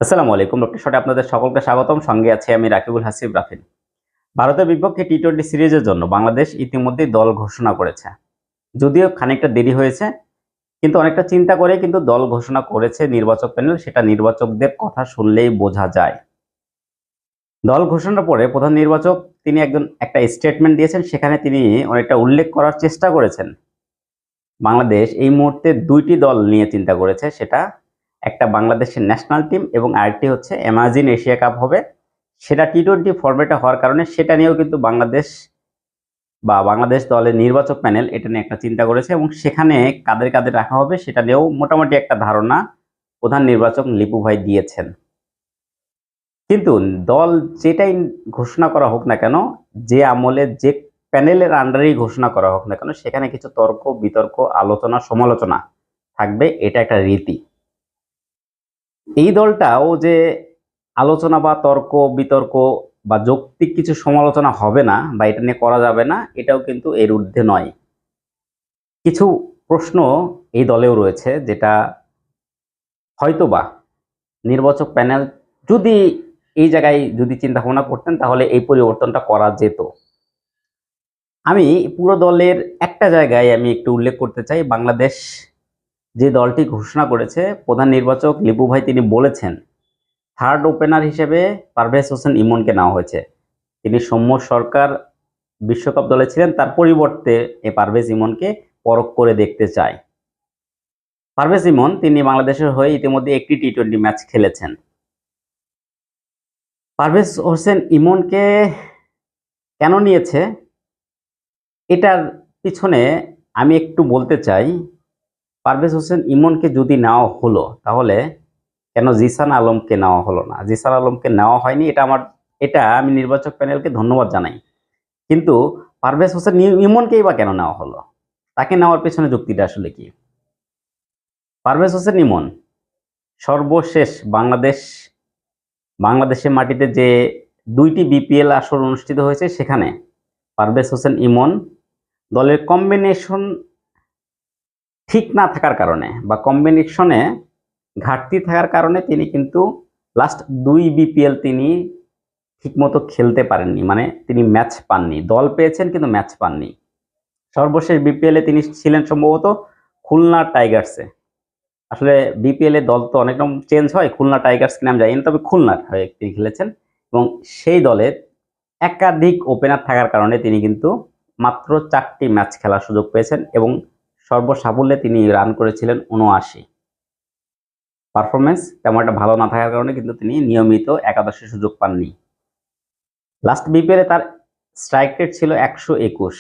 আসসালামু আলাইকুম। ডক্টর শটে আপনাদের সকলকে স্বাগতম। সঙ্গে আছি আমি রাকিবুল হাসিব রাফিন। ভারতের বিপক্ষে টি-20 সিরিজের জন্য বাংলাদেশ ইতিমধ্যেই দল ঘোষণা করেছে। যদিও খানিকটা দেরি হয়েছে, কিন্তু অনেকটা চিন্তা করে কিন্তু দল ঘোষণা করেছে নির্বাচক প্যানেল। সেটা নির্বাচকদের কথা শুনলেই বোঝা যায়। দল ঘোষণার পরে প্রধান নির্বাচক তিনি একটা স্টেটমেন্ট দিয়েছেন। সেখানে তিনি অনেকটা উল্লেখ করার চেষ্টা করেছেন। বাংলাদেশ এই মুহূর্তে ২টি দল নিয়ে চিন্তা করেছে। সেটা একটা বাংলাদেশের ন্যাশনাল টিম এবং আরেকটি হচ্ছে অ্যামাজিন এশিয়া কাপ হবে। সেটা টি-20 ফরম্যাটে হওয়ার কারণে সেটা নিয়েও কিন্তু বাংলাদেশ দলের নির্বাচক প্যানেল এটা নিয়ে একটা চিন্তা করেছে এবং সেখানে কাদের কাদের রাখা হবে সেটা নিয়েও মোটামুটি একটা ধারণা প্রধান নির্বাচক লিপু ভাই দিয়েছেন। কিন্তু দল যেটাই ঘোষণা করা হোক না কেন, যে আমলে যে প্যানেলের আন্ডারেই ঘোষণা করা হোক না কেন, সেখানে কিছু তর্ক বিতর্ক আলোচনা সমালোচনা থাকবে, এটা একটা রীতি। এই দলটাও যে আলোচনা বা তর্ক বিতর্ক বা যৌক্তিক কিছু সমালোচনা হবে না বা এটা নিয়ে করা যাবে না, এটাও কিন্তু এর ঊর্ধ্বে নয়। কিছু প্রশ্ন এই দলেও রয়েছে যেটা হয়তোবা নির্বাচক প্যানেল যদি এই জায়গায় যদি চিন্তা ভাবনা করতেন তাহলে এই পরিবর্তনটা করা যেত। আমি পুরো দলের একটা জায়গায় আমি একটু উল্লেখ করতে চাই। বাংলাদেশ যে দলটি ঘোষণা করেছে, প্রধান নির্বাচক লিপু ভাই তিনি বলেছেন থার্ড ওপেনার হিসেবে পারভেজ হোসেন ইমনকে নেওয়া হয়েছে। তিনি সৌম্য সরকার বিশ্বকাপ দলে ছিলেন, তার পরিবর্তে এই পারভেজ ইমনকে পরখ করে দেখতে চায়। পারভেজ ইমন তিনি বাংলাদেশের হয়ে ইতিমধ্যে একটি টি-20 ম্যাচ খেলেছেন। পারভেজ হোসেন ইমনকে কেন নিয়েছে এটার পিছনে আমি একটু বলতে চাই। পারভেজ হোসেন ইমনকে যদি নেওয়া হলো তাহলে কেন জিসান আলমকে নেওয়া হলো না? জিসান আলমকে নেওয়া হয়নি, এটা আমি নির্বাচক প্যানেলকে ধন্যবাদ জানাই। কিন্তু পারভেজ হোসেন ইমনকেই বা কেন নেওয়া হলো? তাকে নেওয়ার পেছনে যুক্তিটা আসলে কি? পারভেজ হোসেন ইমন সর্বশেষ বাংলাদেশের মাটিতে যে 2টি বিপিএল আসর অনুষ্ঠিত হয়েছে সেখানে পারভেজ হোসেন ইমন দলের কম্বিনেশন ঠিক না থাকার কারণে বা কম্বিনেশনে ঘাটতি থাকার কারণে তিনি কিন্তু লাস্ট 2 বিপিএল তিনি ঠিকমতো খেলতে পারেননি, মানে তিনি ম্যাচ পাননি। দল পেয়েছেন কিন্তু ম্যাচ পাননি। সর্বশেষ বিপিএলে তিনি ছিলেন সম্ভবত খুলনা টাইগার্সে। আসলে বিপিএল এর দল তো অনেক রকম চেঞ্জ হয়, খুলনা টাইগার্স নাম জানি না, তবে খুলনার হয়ে তিনি খেলেছেন এবং সেই দলের একাধিক ওপেনার থাকার কারণে তিনি কিন্তু মাত্র 4টি ম্যাচ খেলার সুযোগ পেয়েছেন এবং সর্বসাফল্যে তিনি রান করেছিলেন 79। পারফরমেন্স তেমন একটা ভালো না থাকার কারণে কিন্তু তিনি নিয়মিত একাদশে সুযোগ পাননি। লাস্ট বিপিএলে তার স্ট্রাইক রেট ছিল 121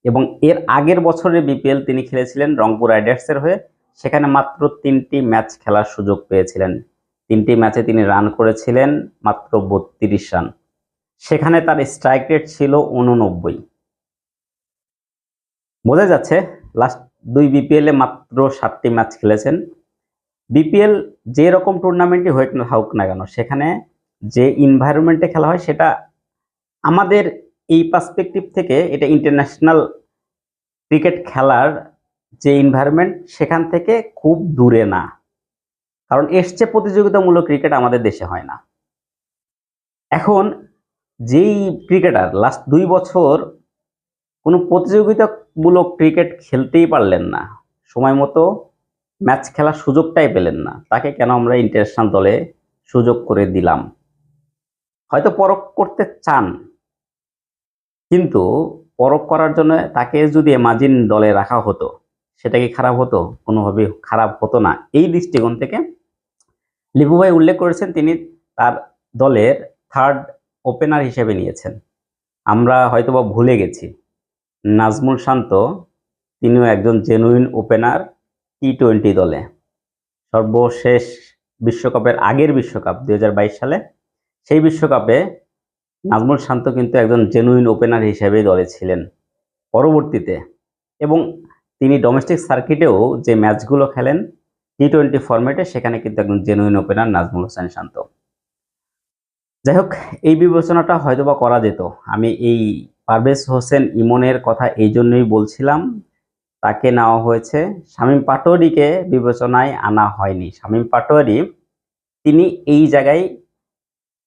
এবং এর আগের বছরের বিপিএল তিনি খেলেছিলেন রংপুর রাইডার্সের হয়ে। সেখানে মাত্র 3টি ম্যাচ খেলার সুযোগ পেয়েছিলেন। 3টি ম্যাচে তিনি রান করেছিলেন মাত্র 32 রান। সেখানে তার স্ট্রাইক রেট ছিল 89। বোঝা যাচ্ছে লাস্ট 2 বিপিএলে মাত্র 7টি ম্যাচ খেলেছেন। বিপিএল যে রকম টুর্নামেন্টই হোক না কেন, সেখানে যে এনভায়রনমেন্টে খেলা হয় সেটা আমাদের এই পার্সপেক্টিভ থেকে এটা ইন্টারন্যাশনাল ক্রিকেট খেলার যে এনভায়রনমেন্ট সেখান থেকে খুব দূরে না, কারণ এসছে প্রতিযোগিতামূলক ক্রিকেট আমাদের দেশে হয় না। এখন যেই ক্রিকেটার লাস্ট 2 বছর কোনো প্রতিযোগিতামূলক ক্রিকেট খেলতেই পারলেন না, সময় মতো ম্যাচ খেলার সুযোগটাই পেলেন না, তাকে কেন আমরা ইন্টারন্যাশনাল দলে সুযোগ করে দিলাম? হয়তো পরখ করতে চান, কিন্তু পরখ করার জন্য তাকে যদি এমাজিন দলে রাখা হতো সেটা কি খারাপ হতো? কোনোভাবেই খারাপ হতো না। এই দৃষ্টিকোণ থেকে লিপু ভাই উল্লেখ করেছেন তিনি তার দলের থার্ড ওপেনার হিসেবে নিয়েছেন। আমরা হয়তোবা ভুলে গেছি নাজমুল শান্ত তিনিও একজন জেনুইন ওপেনার টি-20 দলে। সর্বশেষ বিশ্বকাপের আগের বিশ্বকাপ 2022 সালে, সেই বিশ্বকাপে নাজমুল শান্ত কিন্তু একজন জেনুইন ওপেনার হিসেবেই দলে ছিলেন পরবর্তীতে, এবং তিনি ডোমেস্টিক সার্কিটেও যে ম্যাচগুলো খেলেন টি-20 ফরম্যাটে সেখানে কিন্তু একজন জেনুইন ওপেনার নাজমুল হোসেন শান্ত। যাই হোক, এই বিবেচনাটা হয়তোবা করা যেত। আমি এই পারভেজ হোসেন ইমনের কথা এই জন্যই বলছিলাম, তাকে নেওয়া হয়েছে, শামীম পাটোয়ারিকে বিবেচনায় আনা হয়নি। শামীম পাটোয়ারি তিনি এই জায়গায়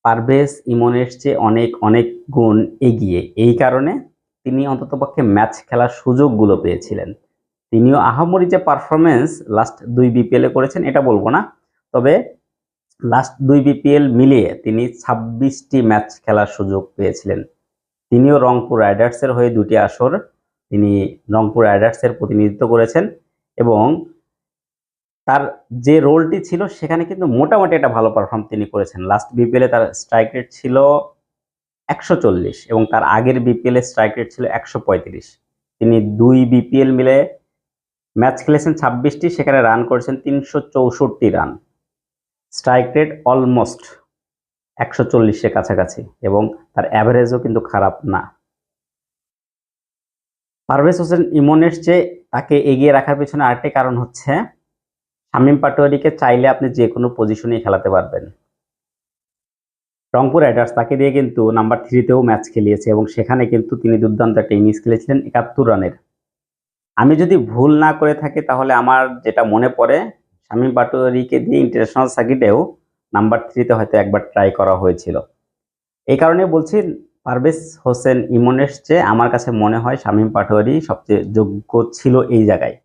পারভেজ ইমনের চেয়ে অনেক অনেক গুণ এগিয়ে, এই কারণে তিনি অন্ততপক্ষে ম্যাচ খেলার সুযোগগুলো পেয়েছিলেন। তিনিও আহামরি যে পারফরমেন্স লাস্ট 2 বিপিএলে করেছেন এটা বলবো না, তবে লাস্ট 2 বিপিএল মিলিয়ে তিনি 26টি ম্যাচ খেলার সুযোগ পেয়েছিলেন। তিনিও রংপুর রাইডার্সের হয়ে 2টি আসর তিনি রংপুর রাইডার্সের প্রতিনিধিত্ব করেছেন এবং তার যে রোলটি ছিল সেখানে কিন্তু মোটামুটি একটা ভালো পারফর্ম তিনি করেছেন। লাস্ট বিপিএলে তার স্ট্রাইক রেট ছিল 140 এবং তার আগের বিপিএল এর স্ট্রাইক রেট ছিল 135। তিনি 2 বিপিএল মিলে ম্যাচ খেলেছেন 26টি, সেখানে রান করেছেন 364 রান, স্ট্রাইক রেট অলমোস্ট 140-এর কাছাকাছি এবং তার অ্যাভারেজও কিন্তু খারাপ না। পারভেজ হোসেন ইমনের চেয়ে তাকে এগিয়ে রাখার পেছনে আরেকটি কারণ হচ্ছে শামীম পাটোয়ারিকে চাইলে আপনি যে কোনো পজিশনেই খেলাতে পারবেন। রংপুর রাইডার্স তাকে দিয়ে কিন্তু নাম্বার 3-তেও ম্যাচ খেলিয়েছে এবং সেখানে কিন্তু তিনি দুর্দান্ত একটা ইনিংস খেলেছিলেন 71 রানের। আমি যদি ভুল না করে থাকি তাহলে আমার যেটা মনে পড়ে, শামীম পাটোয়ারিকে দিয়ে ইন্টারন্যাশনাল সার্কিটেও নাম্বার 3-তে হয়তো একবার ট্রাই করা হয়েছিল। এই কারণে বলছি পারভেজ হোসেন ইমনের চেয়ে আমার কাছে মনে হয় শামীম পাটোয়ারি সবচেয়ে যোগ্য ছিল এই জায়গায়।